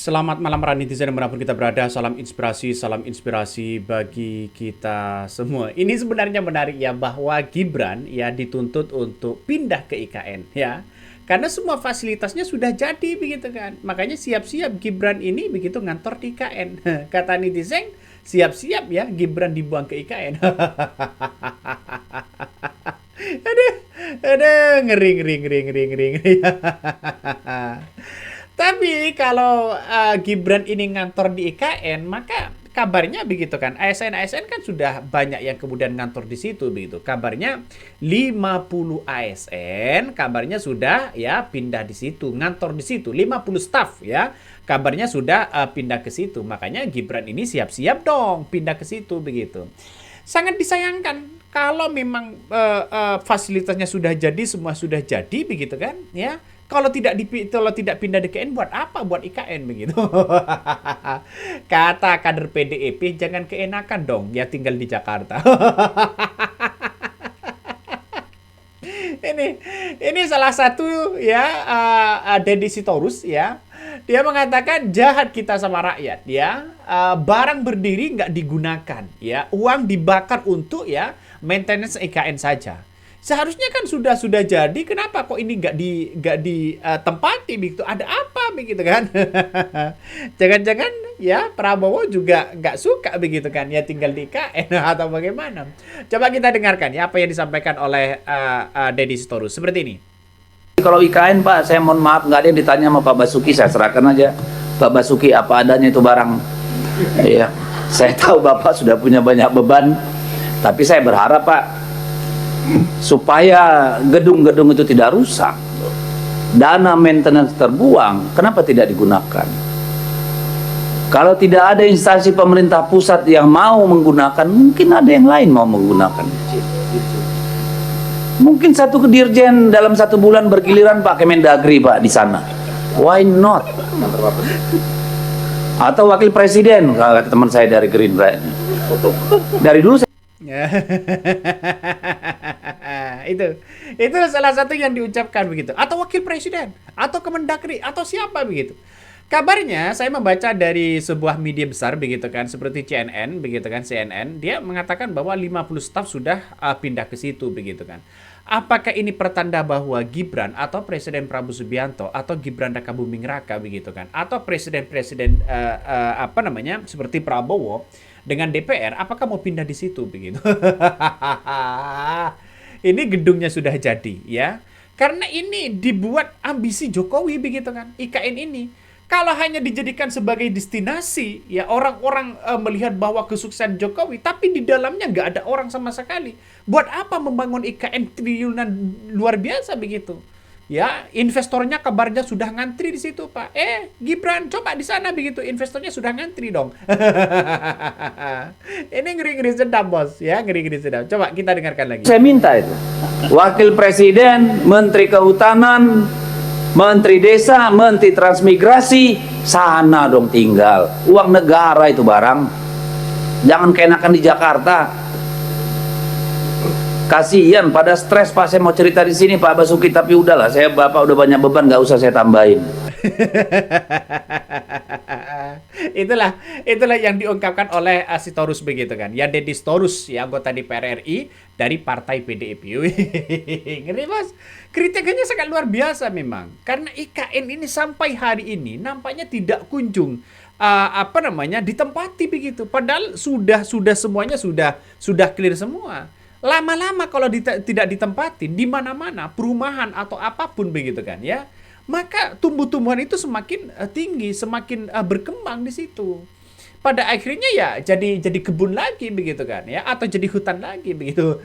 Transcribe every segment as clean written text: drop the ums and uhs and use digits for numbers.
Selamat malam para netizen dimanapun kita berada. Salam inspirasi bagi kita semua. Ini sebenarnya menarik ya bahwa Gibran ya dituntut untuk pindah ke IKN ya. Karena semua fasilitasnya sudah jadi begitu kan. Makanya siap-siap Gibran ini begitu ngantor di IKN. Kata netizen, siap-siap ya Gibran dibuang ke IKN. Aduh, aduh, ngeri. Tapi kalau Gibran ini ngantor di IKN, maka kabarnya begitu kan. ASN kan sudah banyak yang kemudian ngantor di situ begitu. Kabarnya 50 ASN kabarnya sudah ya pindah di situ, ngantor di situ. 50 staff ya. Kabarnya sudah pindah ke situ. Makanya Gibran ini siap-siap dong pindah ke situ begitu. Sangat disayangkan kalau memang fasilitasnya sudah jadi, semua sudah jadi begitu kan ya. Kalau tidak pindah di IKN buat apa? Buat IKN begitu. Kata kader PDIP jangan keenakan dong ya tinggal di Jakarta. ini ini salah satu ya Deddy Sitorus ya. Dia mengatakan jahat kita sama rakyat ya. Barang berdiri nggak digunakan ya. Uang dibakar untuk ya maintenance IKN saja. Seharusnya kan sudah jadi, kenapa kok ini nggak ditempati begitu? Ada apa begitu kan? Jangan-jangan ya Prabowo juga nggak suka begitu kan? Ya tinggal di IKN atau bagaimana? Coba kita dengarkan ya apa yang disampaikan oleh Deddy Sitorus seperti ini. Kalau IKN Pak, saya mohon maaf nggak ada yang ditanya sama Pak Basuki, saya serahkan aja Pak Basuki apa adanya itu barang. Iya, saya tahu Bapak sudah punya banyak beban, tapi saya berharap Pak supaya gedung-gedung itu tidak rusak, dana maintenance terbuang, kenapa tidak digunakan? Kalau tidak ada instansi pemerintah pusat yang mau menggunakan, mungkin ada yang lain mau menggunakan. Mungkin satu dirjen dalam 1 bulan bergiliran Pak Kemendagri Pak di sana. Why not? Atau wakil presiden, kata teman saya dari Gerindra. Dari dulu saya itu salah satu yang diucapkan begitu, atau wakil presiden atau Kemendagri atau siapa begitu. Kabarnya saya membaca dari sebuah media besar begitu kan, seperti CNN begitu kan, CNN dia mengatakan bahwa 50 staf sudah pindah ke situ begitu kan. Apakah ini pertanda bahwa Gibran atau Presiden Prabowo Subianto atau Gibran Rakabuming Raka begitu kan, atau presiden-presiden seperti Prabowo dengan DPR, apakah mau pindah di situ begitu? Ini gedungnya sudah jadi ya. Karena ini dibuat ambisi Jokowi begitu kan. IKN ini kalau hanya dijadikan sebagai destinasi ya, orang-orang melihat bahwa kesuksesan Jokowi, tapi di dalamnya nggak ada orang sama sekali. Buat apa membangun IKN triliunan luar biasa begitu? Ya, investornya kabarnya sudah ngantri di situ, Pak. Gibran, coba di sana begitu, investornya sudah ngantri dong. Ini ngeri-ngeri sedap, Bos. Ya, ngeri-ngeri sedap. Coba kita dengarkan lagi. Saya minta itu. Wakil Presiden, Menteri Kehutanan, Menteri Desa, Menteri Transmigrasi, sana dong tinggal. Uang negara itu barang. Jangan keenakan di Jakarta. Kasihan pada stres Pak, saya mau cerita di sini Pak Basuki, tapi udahlah, Bapak udah banyak beban, nggak usah saya tambahin. itulah yang diungkapkan oleh Sitorus begitu kan. Ya Deddy Sitorus ya, anggota DPR RI dari Partai PDIP. Ngeri Bos. Kritikannya sangat luar biasa memang. Karena IKN ini sampai hari ini nampaknya tidak kunjung ditempati begitu. Padahal sudah semuanya sudah clear semua. Lama-lama kalau tidak ditempatin di mana-mana, perumahan atau apapun begitu kan ya, maka tumbuh-tumbuhan itu semakin tinggi, semakin berkembang di situ. Pada akhirnya ya jadi kebun lagi begitu kan ya, atau jadi hutan lagi begitu.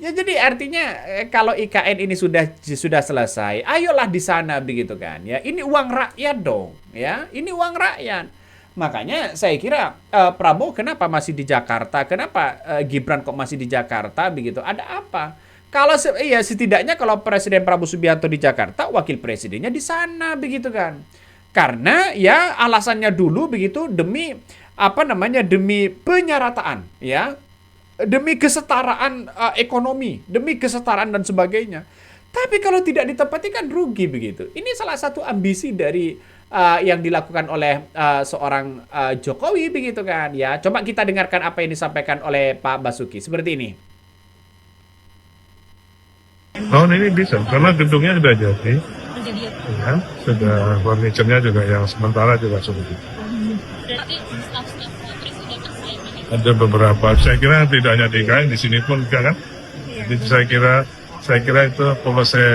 Ya jadi artinya kalau IKN ini sudah selesai, ayolah di sana begitu kan ya. Ini uang rakyat dong ya, ini uang rakyat. Makanya saya kira Prabowo kenapa masih di Jakarta? Kenapa Gibran kok masih di Jakarta begitu? Ada apa? Kalau setidaknya kalau Presiden Prabowo Subianto di Jakarta, wakil presidennya di sana begitu kan. Karena ya alasannya dulu begitu demi demi penyerataan ya. Demi kesetaraan ekonomi, demi kesetaraan dan sebagainya. Tapi kalau tidak ditepati kan rugi begitu. Ini salah satu ambisi dari yang dilakukan oleh seorang Jokowi begitu kan ya. Coba kita dengarkan apa yang disampaikan oleh Pak Basuki seperti ini. Tahun ini bisa, karena gedungnya sudah jadi, ya, sudah furniturnya juga yang sementara juga sudah. Ada beberapa, saya kira tidak hanya di IKN, di sini pun juga kan. Jadi saya kira itu polisi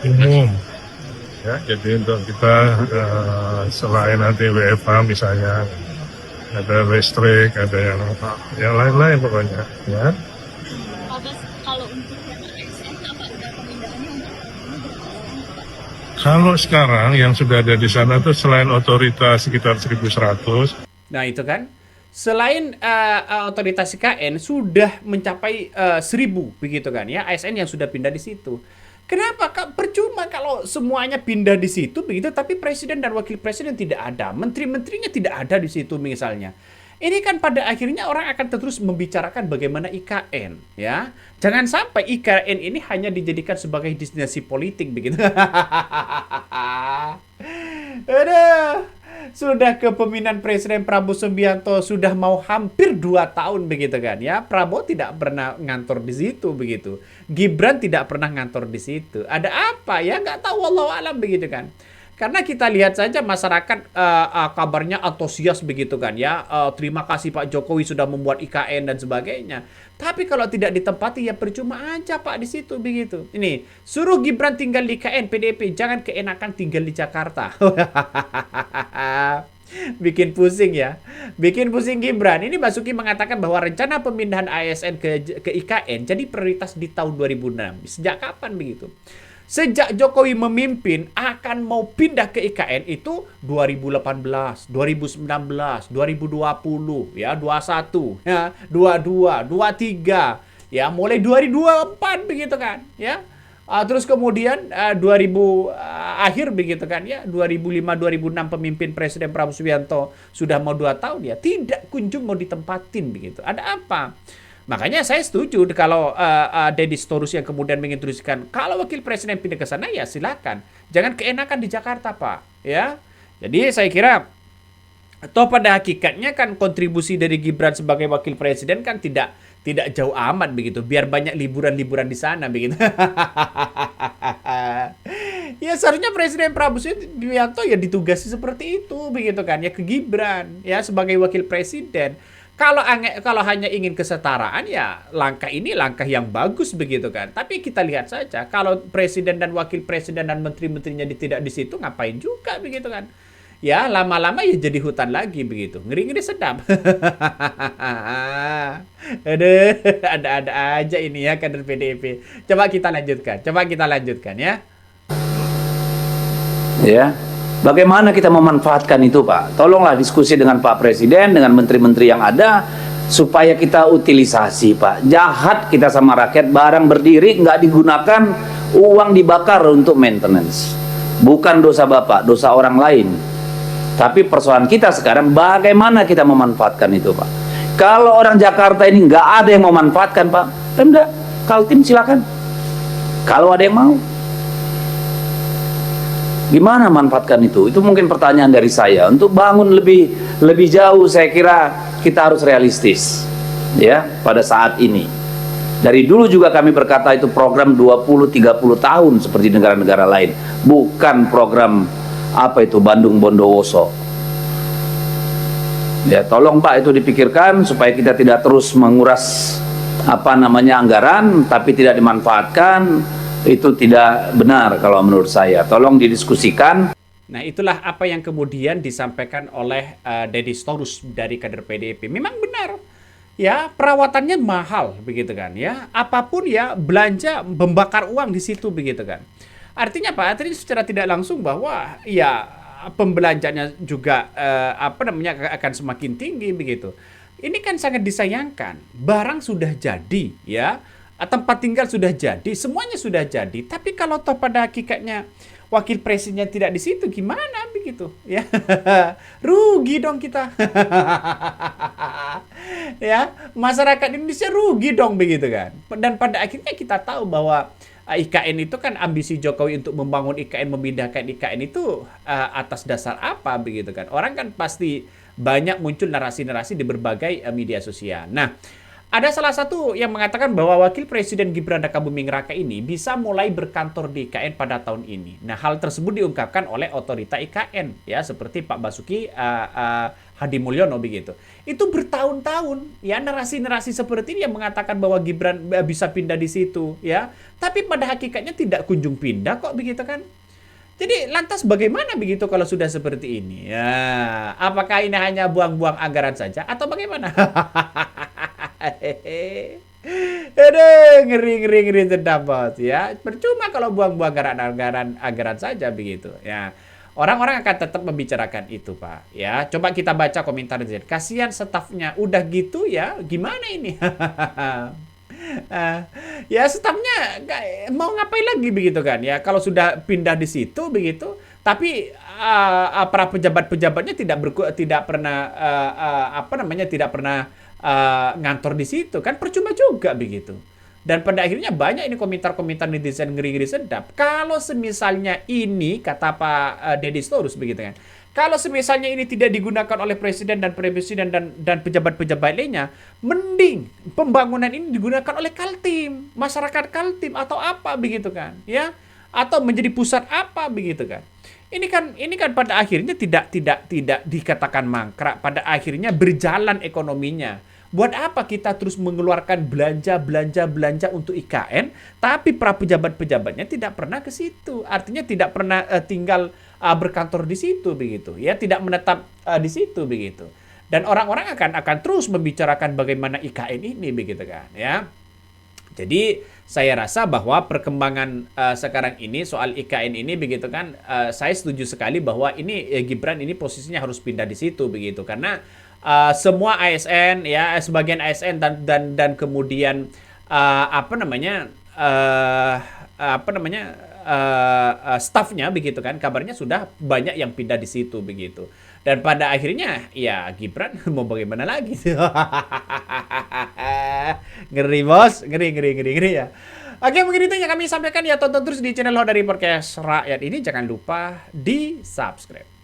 umum. Ya, jadi untuk kita selain nanti WFH misalnya, ada listrik, ada yang lain-lain pokoknya. Ya. Kalau sekarang yang sudah ada di sana itu selain otoritas sekitar 1.100. Nah itu kan, selain otoritas IKN sudah mencapai 1.000 begitu kan ya, ASN yang sudah pindah di situ. Kenapa? Percuma kalau semuanya pindah di situ begitu, tapi presiden dan wakil presiden tidak ada, menteri-menterinya tidak ada di situ misalnya. Ini kan pada akhirnya orang akan terus membicarakan bagaimana IKN, ya. Jangan sampai IKN ini hanya dijadikan sebagai destinasi politik begitu. Aduh, sudah kepemimpinan Presiden Prabowo Subianto sudah mau hampir 2 tahun begitu kan ya. Prabowo tidak pernah ngantor di situ begitu. Gibran tidak pernah ngantor di situ. Ada apa ya? Nggak tahu, wallahu alam begitu kan. Karena kita lihat saja masyarakat kabarnya antusias begitu kan ya. Terima kasih Pak Jokowi sudah membuat IKN dan sebagainya. Tapi kalau tidak ditempati ya percuma aja Pak di situ begitu. Ini suruh Gibran tinggal di IKN PDIP, jangan keenakan tinggal di Jakarta. Bikin pusing ya. Bikin pusing Gibran. Ini Basuki mengatakan bahwa rencana pemindahan ASN ke IKN jadi prioritas di tahun 2006. Sejak kapan begitu? Sejak Jokowi memimpin akan mau pindah ke IKN itu 2018, 2019, 2020, ya 21, ya 22, 23, ya mulai 2024 begitu kan, ya. Terus kemudian 2000 akhir begitu kan ya, 2005 2006 pemimpin Presiden Prabowo Subianto sudah mau 2 tahun ya, tidak kunjung mau ditempatin begitu. Ada apa? Makanya saya setuju kalau Deddy Storus yang kemudian menginstruksikan kalau wakil presiden pindah ke sana ya silakan. Jangan keenakan di Jakarta, Pak, ya. Jadi saya kira toh pada hakikatnya kan kontribusi dari Gibran sebagai wakil presiden kan tidak jauh amat begitu. Biar banyak liburan-liburan di sana begitu. Ya seharusnya Presiden Prabowo Subianto ya ditugasi seperti itu begitu kan ya, ke Gibran ya sebagai wakil presiden. Kalau hanya ingin kesetaraan ya langkah ini langkah yang bagus begitu kan. Tapi kita lihat saja kalau presiden dan wakil presiden dan menteri-menterinya tidak di situ ngapain juga begitu kan. Ya lama-lama ya jadi hutan lagi begitu. Ngeri-ngeri sedap. Aduh, ada-ada aja ini ya kader PDIP. Coba kita lanjutkan ya. Ya. Bagaimana kita memanfaatkan itu, Pak? Tolonglah diskusi dengan Pak Presiden, dengan menteri-menteri yang ada, supaya kita utilisasi, Pak. Jahat kita sama rakyat, barang berdiri nggak digunakan, uang dibakar untuk maintenance. Bukan dosa Bapak, dosa orang lain. Tapi persoalan kita sekarang, bagaimana kita memanfaatkan itu, Pak? Kalau orang Jakarta ini nggak ada yang memanfaatkan, Pak, Pemda, Kaltim silakan. Kalau ada yang mau. Gimana manfaatkan itu? Itu mungkin pertanyaan dari saya. Untuk bangun lebih jauh, saya kira kita harus realistis, ya, pada saat ini. Dari dulu juga kami berkata itu program 20-30 tahun seperti negara-negara lain, bukan program apa itu Bandung Bondowoso. Ya, tolong Pak itu dipikirkan supaya kita tidak terus menguras anggaran tapi tidak dimanfaatkan. Itu tidak benar kalau menurut saya. Tolong didiskusikan. Nah itulah apa yang kemudian disampaikan oleh Deddy Storus dari kader PDIP. Memang benar ya, perawatannya mahal begitu kan ya. Apapun ya belanja membakar uang di situ begitu kan. Artinya apa? Artinya secara tidak langsung bahwa ya pembelanjanya juga akan semakin tinggi begitu. Ini kan sangat disayangkan. Barang sudah jadi ya. Tempat tinggal sudah jadi, semuanya sudah jadi. Tapi kalau toh pada hakikatnya wakil presidennya tidak di situ, gimana begitu? Ya, rugi dong kita. Ya, masyarakat Indonesia rugi dong begitu kan. Dan pada akhirnya kita tahu bahwa IKN itu kan ambisi Jokowi untuk membangun IKN, memindahkan IKN itu atas dasar apa begitu kan. Orang kan pasti banyak muncul narasi-narasi di berbagai media sosial. Nah, ada salah satu yang mengatakan bahwa Wakil Presiden Gibran Rakabuming Raka ini bisa mulai berkantor di IKN pada tahun ini. Nah, hal tersebut diungkapkan oleh otorita IKN, ya, seperti Pak Basuki Hadi Mulyono begitu. Itu bertahun-tahun, ya, narasi-narasi seperti ini yang mengatakan bahwa Gibran bisa pindah di situ, ya. Tapi pada hakikatnya tidak kunjung pindah kok begitu kan. Jadi lantas bagaimana begitu kalau sudah seperti ini? Ya, apakah ini hanya buang-buang anggaran saja atau bagaimana? Aduh, ngeri sedap bos ya. Percuma kalau buang-buang anggaran saja begitu ya. Orang-orang akan tetap membicarakan itu, Pak. Ya, coba kita baca komentar di sini. Kasihan stafnya, udah gitu ya, gimana ini? Ya stafnya mau ngapain lagi begitu kan ya? Kalau sudah pindah di situ begitu, tapi para pejabat-pejabatnya tidak pernah tidak pernah ngantor di situ kan, percuma juga begitu. Dan pada akhirnya banyak ini komentar-komentar netizen ngeri-ngeri sedap. Kalau semisalnya ini kata Pak Deddy Storus begitu kan. Kalau semisalnya ini tidak digunakan oleh presiden dan pejabat-pejabat lainnya, mending pembangunan ini digunakan oleh Kaltim, masyarakat Kaltim atau apa begitu kan, ya? Atau menjadi pusat apa begitu kan. Ini kan pada akhirnya tidak dikatakan mangkrak, pada akhirnya berjalan ekonominya. Buat apa kita terus mengeluarkan belanja untuk IKN, tapi para pejabat-pejabatnya tidak pernah ke situ. Artinya tidak pernah tinggal berkantor di situ begitu, ya, tidak menetap di situ begitu. Dan orang-orang akan terus membicarakan bagaimana IKN ini begitu kan, ya. Jadi saya rasa bahwa perkembangan sekarang ini soal IKN ini begitu kan, saya setuju sekali bahwa ini Gibran ini posisinya harus pindah di situ begitu, karena semua ASN ya, sebagian ASN dan kemudian stafnya begitu kan, kabarnya sudah banyak yang pindah di situ begitu. Dan pada akhirnya ya Gibran mau bagaimana lagi? Ngeri bos, ngeri ya. Oke, mungkin itu yang kami sampaikan ya. Tonton terus di channel Hodari Podcast Rakyat ini, jangan lupa di subscribe.